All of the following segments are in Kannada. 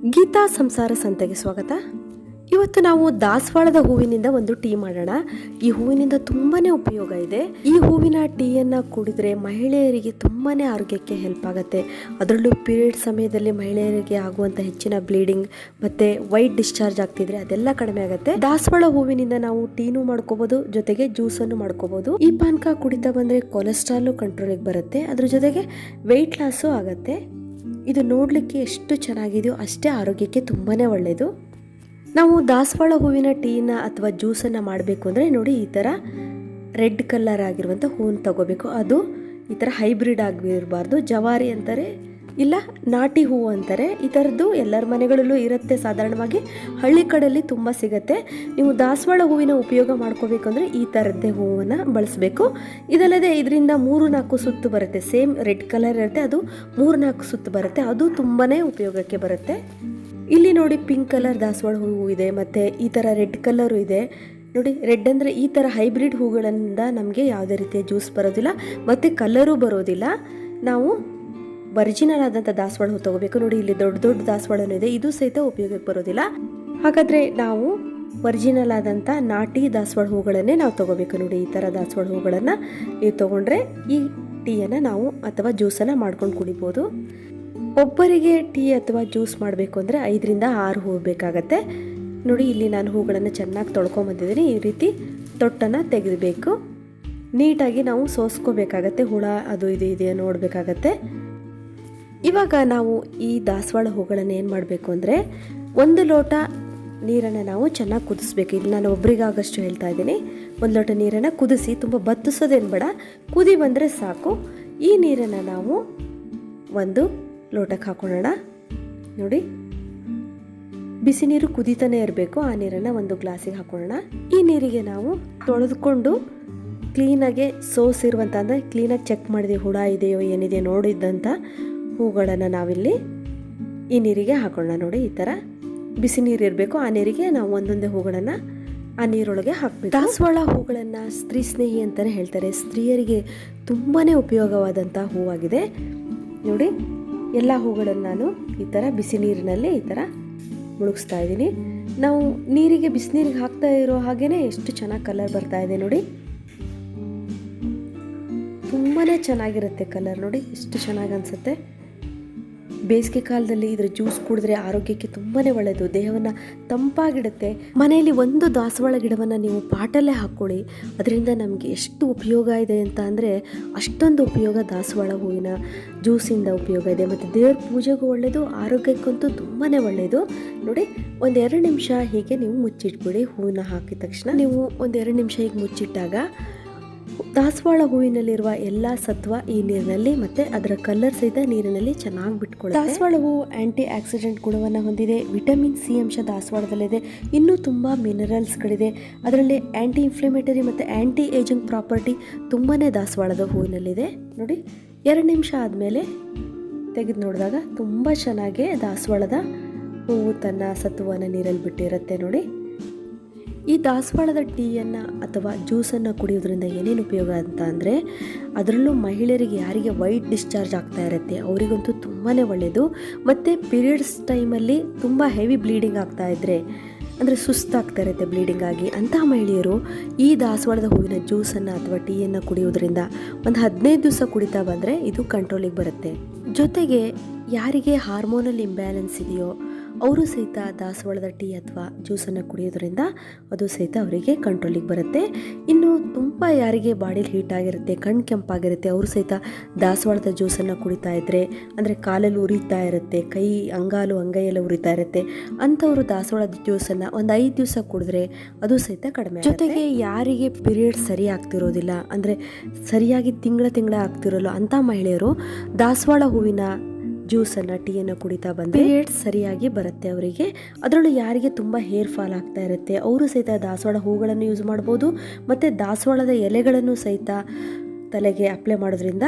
ಗೀತಾ ಸಂಸಾರ ಸಂತೆಗೆ ಸ್ವಾಗತ. ಇವತ್ತು ನಾವು ದಾಸವಾಳದ ಹೂವಿನಿಂದ ಒಂದು ಟೀ ಮಾಡೋಣ. ಈ ಹೂವಿನಿಂದ ತುಂಬಾನೇ ಉಪಯೋಗ ಇದೆ. ಈ ಹೂವಿನ ಟೀಯನ್ನು ಕುಡಿದ್ರೆ ಮಹಿಳೆಯರಿಗೆ ತುಂಬಾನೇ ಆರೋಗ್ಯಕ್ಕೆ ಹೆಲ್ಪ್ ಆಗುತ್ತೆ. ಅದರಲ್ಲೂ ಪೀರಿಯಡ್ ಸಮಯದಲ್ಲಿ ಮಹಿಳೆಯರಿಗೆ ಆಗುವಂಥ ಹೆಚ್ಚಿನ ಬ್ಲೀಡಿಂಗ್ ಮತ್ತೆ ವೈಟ್ ಡಿಸ್ಚಾರ್ಜ್ ಆಗ್ತಿದ್ರೆ ಅದೆಲ್ಲ ಕಡಿಮೆ ಆಗುತ್ತೆ. ದಾಸವಾಳ ಹೂವಿನಿಂದ ನಾವು ಟೀನು ಮಾಡ್ಕೋಬಹುದು, ಜೊತೆಗೆ ಜ್ಯೂಸನ್ನು ಮಾಡ್ಕೋಬಹುದು. ಈ ಪಾನಕ ಕುಡಿತಾ ಬಂದ್ರೆ ಕೊಲೆಸ್ಟ್ರಾಲ್ ಕಂಟ್ರೋಲಿಗೆ ಬರುತ್ತೆ, ಅದ್ರ ಜೊತೆಗೆ ವೆಯ್ಟ್ ಲಾಸು ಆಗುತ್ತೆ. ಇದು ನೋಡಲಿಕ್ಕೆ ಎಷ್ಟು ಚೆನ್ನಾಗಿದೆಯೋ ಅಷ್ಟೇ ಆರೋಗ್ಯಕ್ಕೆ ತುಂಬಾ ಒಳ್ಳೆಯದು. ನಾವು ದಾಸವಾಳ ಹೂವಿನ ಟೀನ ಅಥವಾ ಜ್ಯೂಸನ್ನು ಮಾಡಬೇಕು ಅಂದರೆ ನೋಡಿ, ಈ ಥರ ರೆಡ್ ಕಲರ್ ಆಗಿರುವಂಥ ಹೂವನ್ನು ತಗೋಬೇಕು. ಅದು ಈ ಥರ ಹೈಬ್ರಿಡ್ ಆಗಿರಬಾರ್ದು. ಜವಾರಿ ಅಂತಾರೆ, ಇಲ್ಲ ನಾಟಿ ಹೂವು ಅಂತಾರೆ. ಈ ಥರದ್ದು ಎಲ್ಲರ ಮನೆಗಳಲ್ಲೂ ಇರುತ್ತೆ. ಸಾಧಾರಣವಾಗಿ ಹಳ್ಳಿ ಕಡೆಯಲ್ಲಿ ತುಂಬ ಸಿಗುತ್ತೆ. ನೀವು ದಾಸವಾಳ ಹೂವಿನ ಉಪಯೋಗ ಮಾಡ್ಕೋಬೇಕಂದ್ರೆ ಈ ಥರದ್ದೇ ಹೂವನ್ನು ಬಳಸಬೇಕು. ಇದಲ್ಲದೆ ಇದರಿಂದ 3-4 ಸುತ್ತು ಬರುತ್ತೆ. ಸೇಮ್ ರೆಡ್ ಕಲರ್ ಇರುತ್ತೆ, ಅದು 3-4 ಸುತ್ತು ಬರುತ್ತೆ. ಅದು ತುಂಬಾ ಉಪಯೋಗಕ್ಕೆ ಬರುತ್ತೆ. ಇಲ್ಲಿ ನೋಡಿ, ಪಿಂಕ್ ಕಲರ್ ದಾಸವಾಳ ಹೂವು ಇದೆ, ಮತ್ತು ಈ ಥರ ರೆಡ್ ಕಲರು ಇದೆ. ನೋಡಿ, ರೆಡ್ ಅಂದರೆ ಈ ಥರ ಹೈಬ್ರಿಡ್ ಹೂಗಳಿಂದ ನಮಗೆ ಯಾವುದೇ ರೀತಿಯ ಜ್ಯೂಸ್ ಬರೋದಿಲ್ಲ ಮತ್ತು ಕಲರು ಬರೋದಿಲ್ಲ. ನಾವು ಒರಿಜಿನಲ್ ಆದಂಥ ದಾಸವಾಳ ಹೂ ತಗೋಬೇಕು. ನೋಡಿ, ಇಲ್ಲಿ ದೊಡ್ಡ ದೊಡ್ಡ ದಾಸವಾಳನೂ ಇದೆ, ಇದು ಸಹಿತ ಉಪಯೋಗಕ್ಕೆ ಬರೋದಿಲ್ಲ. ಹಾಗಾದರೆ ನಾವು ಒರಿಜಿನಲ್ ಆದಂಥ ನಾಟಿ ದಾಸವಾಳ ಹೂಗಳನ್ನೇ ನಾವು ತಗೋಬೇಕು. ನೋಡಿ, ಈ ಥರ ದಾಸವಾಳ ಹೂಗಳನ್ನು ನೀವು ತೊಗೊಂಡ್ರೆ ಈ ಟೀಯನ್ನು ನಾವು ಅಥವಾ ಜ್ಯೂಸನ್ನು ಮಾಡ್ಕೊಂಡು ಕುಡಿಬೋದು. ಒಬ್ಬರಿಗೆ ಟೀ ಅಥವಾ ಜ್ಯೂಸ್ ಮಾಡಬೇಕು ಅಂದರೆ 5-6 ಹೂವು ಬೇಕಾಗತ್ತೆ. ನೋಡಿ, ಇಲ್ಲಿ ನಾನು ಹೂಗಳನ್ನು ಚೆನ್ನಾಗಿ ತೊಳ್ಕೊಂಬಂದಿದ್ದೀನಿ. ಈ ರೀತಿ ತೊಟ್ಟನ್ನು ತೆಗೆದಬೇಕು. ನೀಟಾಗಿ ನಾವು ಸೋಸ್ಕೋಬೇಕಾಗತ್ತೆ. ಹುಳ ಅದು ಇದು ಇದೆಯೋ ನೋಡಬೇಕಾಗತ್ತೆ. ಇವಾಗ ನಾವು ಈ ದಾಸವಾಳ ಹೂಗಳನ್ನು ಏನು ಮಾಡಬೇಕು ಅಂದರೆ 1 ಲೋಟ ನೀರನ್ನು ನಾವು ಚೆನ್ನಾಗಿ ಕುದಿಸ್ಬೇಕು. ಇಲ್ಲಿ ನಾನು ಒಬ್ರಿಗಾಗಷ್ಟು ಹೇಳ್ತಾ ಇದ್ದೀನಿ. 1 ಲೋಟ ನೀರನ್ನು ಕುದಿಸಿ, ತುಂಬ ಬತ್ತಿಸೋದೇನು ಬೇಡ, ಕುದಿ ಬಂದರೆ ಸಾಕು. ಈ ನೀರನ್ನು ನಾವು 1 ಲೋಟಕ್ಕೆ ಹಾಕೊಳ್ಳೋಣ. ನೋಡಿ, ಬಿಸಿ ನೀರು ಕುದೀತಾನೆ ಇರಬೇಕು. ಆ ನೀರನ್ನು 1 ಗ್ಲಾಸಿಗೆ ಹಾಕೊಳ್ಳೋಣ. ಈ ನೀರಿಗೆ ನಾವು ತೊಳೆದುಕೊಂಡು ಕ್ಲೀನಾಗೆ ಸೋಸಿರುವಂಥ, ಅಂದರೆ ಕ್ಲೀನಾಗಿ ಚೆಕ್ ಮಾಡಿದೆ ಹುಳ ಇದೆಯೋ ಏನಿದೆಯೋ ನೋಡಿದ್ದಂಥ ಹೂಗಳನ್ನು ನಾವಿಲ್ಲಿ ಈ ನೀರಿಗೆ ಹಾಕೊಳ್ಳೋಣ. ನೋಡಿ, ಈ ಥರ ಬಿಸಿ ನೀರು ಇರಬೇಕು. ಆ ನೀರಿಗೆ ನಾವು ಒಂದೊಂದೇ ಹೂಗಳನ್ನು ಆ ನೀರೊಳಗೆ ಹಾಕಬೇಕು. ದಾಸವಾಳ ಹೂಗಳನ್ನು ಸ್ತ್ರೀ ಸ್ನೇಹಿ ಅಂತಲೇ ಹೇಳ್ತಾರೆ. ಸ್ತ್ರೀಯರಿಗೆ ತುಂಬಾ ಉಪಯೋಗವಾದಂಥ ಹೂವಾಗಿದೆ. ನೋಡಿ, ಎಲ್ಲ ಹೂಗಳನ್ನು ನಾನು ಈ ಥರ ಬಿಸಿ ನೀರಿನಲ್ಲಿ ಈ ಥರ ಮುಳುಗಿಸ್ತಾ ಇದ್ದೀನಿ. ನಾವು ನೀರಿಗೆ ಬಿಸಿನೀರಿಗೆ ಹಾಕ್ತಾ ಇರೋ ಹಾಗೇ ಎಷ್ಟು ಚೆನ್ನಾಗಿ ಕಲರ್ ಬರ್ತಾ ಇದೆ. ನೋಡಿ, ತುಂಬಾ ಚೆನ್ನಾಗಿರುತ್ತೆ ಕಲರ್. ನೋಡಿ, ಎಷ್ಟು ಚೆನ್ನಾಗಿ ಅನಿಸುತ್ತೆ. ಬೇಸಿಗೆ ಕಾಲದಲ್ಲಿ ಇದರ ಜ್ಯೂಸ್ ಕುಡಿದ್ರೆ ಆರೋಗ್ಯಕ್ಕೆ ತುಂಬಾ ಒಳ್ಳೆಯದು, ದೇಹವನ್ನು ತಂಪಾಗಿಡುತ್ತೆ. ಮನೆಯಲ್ಲಿ 1 ದಾಸವಾಳ ಗಿಡವನ್ನು ನೀವು ಪಾಟಲ್ಲೇ ಹಾಕ್ಕೊಳ್ಳಿ. ಅದರಿಂದ ನಮಗೆ ಎಷ್ಟು ಉಪಯೋಗ ಇದೆ ಅಂತ ಅಂದರೆ ಅಷ್ಟೊಂದು ಉಪಯೋಗ ದಾಸವಾಳ ಹೂವಿನ ಜ್ಯೂಸಿಂದ ಉಪಯೋಗ ಇದೆ. ಮತ್ತು ದೇವ್ರ ಪೂಜೆಗೂ ಒಳ್ಳೆಯದು, ಆರೋಗ್ಯಕ್ಕಂತೂ ತುಂಬಾ ಒಳ್ಳೆಯದು. ನೋಡಿ, 1-2 ನಿಮಿಷ ಹೀಗೆ ನೀವು ಮುಚ್ಚಿಟ್ಬಿಡಿ. ಹೂವಿನ ಹಾಕಿದ ತಕ್ಷಣ ನೀವು 1-2 ನಿಮಿಷ ಹೀಗೆ ಮುಚ್ಚಿಟ್ಟಾಗ ದಾಸವಾಳ ಹೂವಿನಲ್ಲಿರುವ ಎಲ್ಲ ಸತ್ವ ಈ ನೀರಿನಲ್ಲಿ ಮತ್ತು ಅದರ ಕಲರ್ ಸಹಿತ ನೀರಿನಲ್ಲಿ ಚೆನ್ನಾಗಿ ಬಿಟ್ಕೊಳ್ಳುತ್ತೆ. ದಾಸವಾಳ ಹೂವು ಆ್ಯಂಟಿ ಆಕ್ಸಿಡೆಂಟ್ ಗುಣವನ್ನು ಹೊಂದಿದೆ. ವಿಟಮಿನ್ ಸಿ ಅಂಶ ದಾಸವಾಳದಲ್ಲಿದೆ. ಇನ್ನೂ ತುಂಬ ಮಿನರಲ್ಸ್ಗಳಿದೆ. ಅದರಲ್ಲಿ ಆ್ಯಂಟಿ ಇನ್ಫ್ಲಮೇಟರಿ ಮತ್ತು ಆ್ಯಂಟಿ ಏಜಿಂಗ್ ಪ್ರಾಪರ್ಟಿ ತುಂಬಾ ದಾಸವಾಳದ ಹೂವಿನಲ್ಲಿದೆ. ನೋಡಿ, 2 ನಿಮಿಷ ಆದಮೇಲೆ ತೆಗೆದು ನೋಡಿದಾಗ ತುಂಬ ಚೆನ್ನಾಗಿ ದಾಸವಾಳದ ಹೂವು ತನ್ನ ಸತ್ವವನ್ನು ನೀರಲ್ಲಿ ಬಿಟ್ಟಿರುತ್ತೆ. ನೋಡಿ, ಈ ದಾಸವಾಳದ ಟೀಯನ್ನು ಅಥವಾ ಜ್ಯೂಸನ್ನು ಕುಡಿಯೋದ್ರಿಂದ ಏನೇನು ಉಪಯೋಗ ಅಂತ ಅಂದರೆ, ಅದರಲ್ಲೂ ಮಹಿಳೆಯರಿಗೆ ಯಾರಿಗೆ ವೈಟ್ ಡಿಸ್ಚಾರ್ಜ್ ಆಗ್ತಾ ಇರುತ್ತೆ ಅವರಿಗಂತೂ ತುಂಬಾ ಒಳ್ಳೆಯದು. ಮತ್ತು ಪೀರಿಯಡ್ಸ್ ಟೈಮಲ್ಲಿ ತುಂಬ ಹೆವಿ ಬ್ಲೀಡಿಂಗ್ ಆಗ್ತಾ ಇದ್ದರೆ, ಅಂದರೆ ಸುಸ್ತಾಗ್ತಾ ಇರುತ್ತೆ ಬ್ಲೀಡಿಂಗ್ ಆಗಿ, ಅಂತಹ ಮಹಿಳೆಯರು ಈ ದಾಸವಾಳದ ಹೂವಿನ ಜ್ಯೂಸನ್ನು ಅಥವಾ ಟೀಯನ್ನು ಕುಡಿಯೋದ್ರಿಂದ ಒಂದು 15 ದಿವಸ ಕುಡಿತಾ ಬಂದರೆ ಇದು ಕಂಟ್ರೋಲಿಗೆ ಬರುತ್ತೆ. ಜೊತೆಗೆ ಯಾರಿಗೆ ಹಾರ್ಮೋನಲ್ ಇಂಬ್ಯಾಲೆನ್ಸ್ ಇದೆಯೋ ಅವರು ಸಹಿತ ದಾಸವಾಳದ ಟೀ ಅಥವಾ ಜ್ಯೂಸನ್ನು ಕುಡಿಯೋದ್ರಿಂದ ಅದು ಸಹಿತ ಅವರಿಗೆ ಕಂಟ್ರೋಲಿಗೆ ಬರುತ್ತೆ. ಇನ್ನು ತುಂಬ ಯಾರಿಗೆ ಬಾಡಿಲಿ ಹೀಟ್ ಆಗಿರುತ್ತೆ, ಕಣ್ಣು ಕೆಂಪಾಗಿರುತ್ತೆ, ಅವರು ಸಹಿತ ದಾಸವಾಳದ ಜ್ಯೂಸನ್ನು ಕುಡಿತಾ ಇದ್ದರೆ, ಅಂದರೆ ಕಾಲಲ್ಲಿ ಉರಿತಾ ಇರುತ್ತೆ, ಕೈ ಅಂಗೈಯೆಲ್ಲ ಉರಿತಾ ಇರುತ್ತೆ, ಅಂಥವರು ದಾಸವಾಳದ ಜ್ಯೂಸನ್ನು ಒಂದು 5 ದಿವಸ ಕುಡಿದ್ರೆ ಅದು ಸಹಿತ ಕಡಿಮೆ. ಜೊತೆಗೆ ಯಾರಿಗೆ ಪೀರಿಯಡ್ ಸರಿ ಆಗ್ತಿರೋದಿಲ್ಲ, ಅಂದರೆ ಸರಿಯಾಗಿ ತಿಂಗಳ ಆಗ್ತಿರೋಲ್ಲ ಅಂಥ ಮಹಿಳೆಯರು ದಾಸವಾಳ ಹೂವಿನ ಜ್ಯೂಸನ್ನು ಟೀಯನ್ನು ಕುಡಿತಾ ಬಂದರೆ ಪೀರಿಯಡ್ಸ್ ಸರಿಯಾಗಿ ಬರುತ್ತೆ ಅವರಿಗೆ. ಅದರಲ್ಲೂ ಯಾರಿಗೆ ತುಂಬ ಹೇರ್ ಫಾಲ್ ಆಗ್ತಾ ಇರುತ್ತೆ ಅವರು ಸಹಿತ ದಾಸವಾಳ ಹೂಗಳನ್ನು ಯೂಸ್ ಮಾಡ್ಬೋದು. ಮತ್ತು ದಾಸವಾಳದ ಎಲೆಗಳನ್ನು ಸಹಿತ ತಲೆಗೆ ಅಪ್ಲೈ ಮಾಡೋದ್ರಿಂದ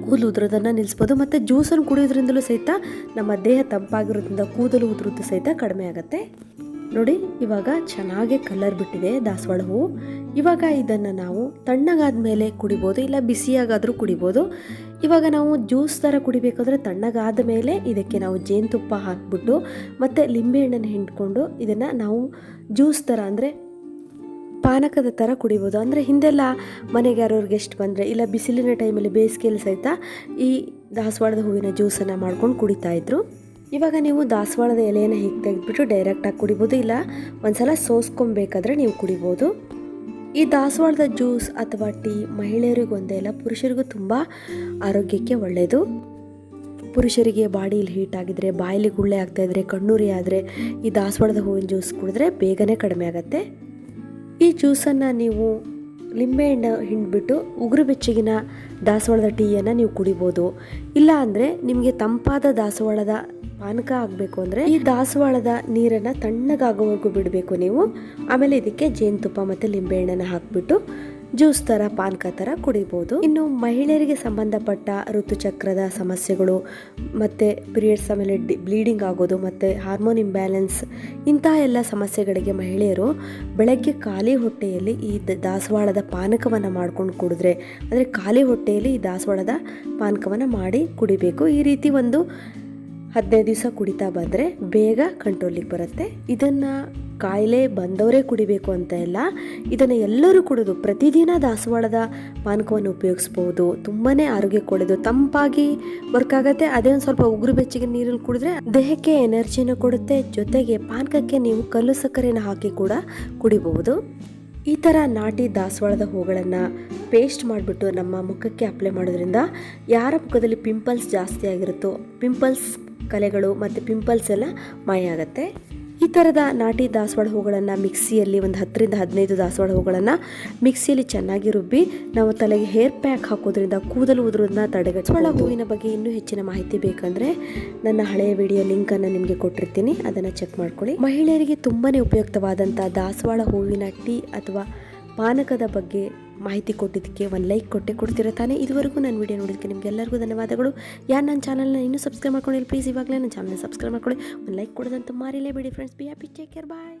ಕೂದಲು ಉದುರೋದನ್ನು ನಿಲ್ಲಿಸ್ಬೋದು. ಮತ್ತು ಜ್ಯೂಸನ್ನು ಕುಡಿಯೋದ್ರಿಂದಲೂ ಸಹಿತ ನಮ್ಮ ದೇಹ ತಂಪಾಗಿರೋದ್ರಿಂದ ಕೂದಲು ಉದುರೋದು ಸಹಿತ ಕಡಿಮೆ ಆಗುತ್ತೆ. ನೋಡಿ ಇವಾಗ ಚೆನ್ನಾಗಿ ಕಲರ್ ಬಿಟ್ಟಿದೆ ದಾಸವಾಳ ಹೂವು. ಇವಾಗ ಇದನ್ನು ನಾವು ತಣ್ಣಗಾದ ಮೇಲೆ ಕುಡಿಬೋದು, ಇಲ್ಲ ಬಿಸಿಯಾಗಾದರೂ ಕುಡಿಬೋದು. ಇವಾಗ ನಾವು ಜ್ಯೂಸ್ ಥರ ಕುಡಿಬೇಕಾದ್ರೆ ತಣ್ಣಗಾದ ಮೇಲೆ ಇದಕ್ಕೆ ನಾವು ಜೇನುತುಪ್ಪ ಹಾಕಿಬಿಟ್ಟು ಮತ್ತು ಲಿಂಬೆಹಣ್ಣನ್ನು ಹಿಂಡ್ಕೊಂಡು ಇದನ್ನು ನಾವು ಜ್ಯೂಸ್ ಥರ ಅಂದರೆ ಪಾನಕದ ಥರ ಕುಡಿಬೋದು. ಅಂದರೆ ಹಿಂದೆಲ್ಲ ಮನೆಗೆ ಯಾರು ಗೆಸ್ಟ್ ಬಂದರೆ ಇಲ್ಲ ಬಿಸಿಲಿನ ಟೈಮಲ್ಲಿ ಬೇಸಿಗೆಯಲ್ಲಿ ಸಹಿತ ಈ ದಾಸವಾಳದ ಹೂವಿನ ಜ್ಯೂಸನ್ನು ಮಾಡ್ಕೊಂಡು ಕುಡಿತಾಯಿದ್ರು. ಇವಾಗ ನೀವು ದಾಸವಾಳದ ಎಲೆಯನ್ನು ಹೀಗೆ ತೆಗೆದುಬಿಟ್ಟು ಡೈರೆಕ್ಟಾಗಿ ಕುಡಿಬೋದು, ಇಲ್ಲ ಒಂದ್ಸಲ ಸೋಸ್ಕೊಬೇಕಾದ್ರೆ ನೀವು ಕುಡಿಬೋದು. ಈ ದಾಸವಾಳದ ಜ್ಯೂಸ್ ಅಥವಾ ಟೀ ಮಹಿಳೆಯರಿಗೂ ಒಂದೇ ಅಲ್ಲ, ಪುರುಷರಿಗೂ ತುಂಬ ಆರೋಗ್ಯಕ್ಕೆ ಒಳ್ಳೆಯದು. ಪುರುಷರಿಗೆ ಬಾಡಿಯಲ್ಲಿ ಹೀಟ್ ಆಗಿದ್ರೆ, ಬಾಯಲ್ಲಿ ಗುಳ್ಳೆ ಆಗ್ತಾಯಿದ್ರೆ, ಕಣ್ಣುರಿ ಆದರೆ ಈ ದಾಸವಾಳದ ಹೂವಿನ ಜ್ಯೂಸ್ ಕುಡಿದ್ರೆ ಬೇಗನೆ ಕಡಿಮೆ ಆಗುತ್ತೆ. ಈ ಜ್ಯೂಸನ್ನು ನೀವು ಲಿಂಬೆಹಣ್ಣು ಹಿಂಡ್ಬಿಟ್ಟು ಉಗುರು ಬೆಚ್ಚಗಿನ ದಾಸವಾಳದ ಟೀಯನ್ನು ನೀವು ಕುಡಿಬೋದು. ಇಲ್ಲ ಅಂದರೆ ನಿಮಗೆ ತಂಪಾದ ದಾಸವಾಳದ ಪಾನಕ ಆಗಬೇಕು ಅಂದರೆ ಈ ದಾಸವಾಳದ ನೀರನ್ನು ತಣ್ಣಗಾಗೋವರೆಗೂ ಬಿಡಬೇಕು ನೀವು. ಆಮೇಲೆ ಇದಕ್ಕೆ ಜೇನುತುಪ್ಪ ಮತ್ತು ಲಿಂಬೆಹಣ್ಣನ್ನು ಹಾಕಿಬಿಟ್ಟು ಜ್ಯೂಸ್ ಥರ ಪಾನಕ ಥರ ಕುಡಿಬೋದು. ಇನ್ನು ಮಹಿಳೆಯರಿಗೆ ಸಂಬಂಧಪಟ್ಟ ಋತುಚಕ್ರದ ಸಮಸ್ಯೆಗಳು ಮತ್ತು ಪೀರಿಯಡ್ಸ್ ಆಮೇಲೆ ಬ್ಲೀಡಿಂಗ್ ಆಗೋದು ಮತ್ತು ಹಾರ್ಮೋನ್ ಇಂಬ್ಯಾಲೆನ್ಸ್ ಇಂತಹ ಎಲ್ಲ ಸಮಸ್ಯೆಗಳಿಗೆ ಮಹಿಳೆಯರು ಬೆಳಗ್ಗೆ ಖಾಲಿ ಹೊಟ್ಟೆಯಲ್ಲಿ ಈ ದಾಸವಾಳದ ಪಾನಕವನ್ನು ಮಾಡ್ಕೊಂಡು ಕುಡಿದ್ರೆ, ಅಂದರೆ ಖಾಲಿ ಹೊಟ್ಟೆಯಲ್ಲಿ ಈ ದಾಸವಾಳದ ಪಾನಕವನ್ನು ಮಾಡಿ ಕುಡಿಬೇಕು. ಈ ರೀತಿ ಒಂದು 15 ದಿವಸ ಕುಡಿತಾ ಬಂದರೆ ಬೇಗ ಕಂಟ್ರೋಲಿಗೆ ಬರುತ್ತೆ. ಇದನ್ನು ಕಾಯಿಲೆ ಬಂದವರೇ ಕುಡಿಬೇಕು ಅಂತ ಇಲ್ಲ, ಇದನ್ನು ಎಲ್ಲರೂ ಕುಡಿದು ಪ್ರತಿದಿನ ದಾಸವಾಳದ ಪಾನಕವನ್ನು ಉಪಯೋಗಿಸ್ಬೋದು. ತುಂಬಾ ಆರೋಗ್ಯಕ್ಕೆ ಒಳ್ಳೆಯದು, ತಂಪಾಗಿ ವರ್ಕ್ ಆಗುತ್ತೆ. ಅದೇ ಒಂದು ಸ್ವಲ್ಪ ಉಗುರು ಬೆಚ್ಚಗೆ ನೀರಲ್ಲಿ ಕುಡಿದ್ರೆ ದೇಹಕ್ಕೆ ಎನರ್ಜಿನ ಕೊಡುತ್ತೆ. ಜೊತೆಗೆ ಪಾನಕಕ್ಕೆ ನೀವು ಕಲ್ಲು ಸಕ್ಕರೆನ ಹಾಕಿ ಕೂಡ ಕುಡಿಬಹುದು. ಈ ಥರ ನಾಟಿ ದಾಸವಾಳದ ಹೂಗಳನ್ನು ಪೇಸ್ಟ್ ಮಾಡಿಬಿಟ್ಟು ನಮ್ಮ ಮುಖಕ್ಕೆ ಅಪ್ಲೈ ಮಾಡೋದ್ರಿಂದ ಯಾರ ಮುಖದಲ್ಲಿ ಪಿಂಪಲ್ಸ್ ಜಾಸ್ತಿ ಆಗಿರುತ್ತೋ ಪಿಂಪಲ್ಸ್ ಕಲೆಗಳು ಮತ್ತು ಪಿಂಪಲ್ಸ್ ಎಲ್ಲ ಮಾಯ ಆಗುತ್ತೆ. ಈ ಥರದ ನಾಟಿ ದಾಸವಾಳ ಹೂಗಳನ್ನು ಮಿಕ್ಸಿಯಲ್ಲಿ ಒಂದು 10 ರಿಂದ 15 ದಾಸವಾಳ ಹೂಗಳನ್ನು ಮಿಕ್ಸಿಯಲ್ಲಿ ಚೆನ್ನಾಗಿ ರುಬ್ಬಿ ನಾವು ತಲೆಗೆ ಹೇರ್ ಪ್ಯಾಕ್ ಹಾಕೋದ್ರಿಂದ ಕೂದಲು ಉದುರೋದನ್ನ ತಡೆಗಟ್ಟಬಹುದು. ಹೂವಿನ ಬಗ್ಗೆ ಇನ್ನೂ ಹೆಚ್ಚಿನ ಮಾಹಿತಿ ಬೇಕಂದರೆ ನನ್ನ ಹಳೆಯ ವಿಡಿಯೋ ಲಿಂಕನ್ನು ನಿಮಗೆ ಕೊಟ್ಟಿರ್ತೀನಿ, ಅದನ್ನು ಚೆಕ್ ಮಾಡ್ಕೊಳ್ಳಿ. ಮಹಿಳೆಯರಿಗೆ ತುಂಬಾ ಉಪಯುಕ್ತವಾದಂಥ ದಾಸವಾಳ ಹೂವಿನ ಟೀ ಅಥವಾ ಪಾನಕದ ಬಗ್ಗೆ ಮಾಹಿತಿ ಕೊಟ್ಟಿದ್ದಕ್ಕೆ ಒಂದು ಲೈಕ್ ಕೊಡ್ತೀರಾ ತಾನೇ. ಇದುವರೆಗೂ ನನ್ನ ವಿಡಿಯೋ ನೋಡೋದಕ್ಕೆ ನಿಮಗೆಲ್ಲರಿಗೂ ಧನ್ಯವಾದಗಳು. ಯಾರು ನನ್ನ ಚಾನಲ್ನ ಇನ್ನೂ ಸಬ್ಸ್ಕ್ರೈಬ್ ಮಾಡ್ಕೊಂಡಿಲ್ಲ ಪ್ಲೀಸ್ ಇವಾಗಲೇ ನನ್ನ ಚಾನಲ್ನ ಸಬ್ಸ್ಕ್ರೈಬ್ ಮಾಡ್ಕೊಳ್ಳಿ, ಒಂದು ಲೈಕ್ ಕೊಡೋದಂತೂ ಮಾರಿಲೇಬೇಡಿ friends. Be happy, take care, bye.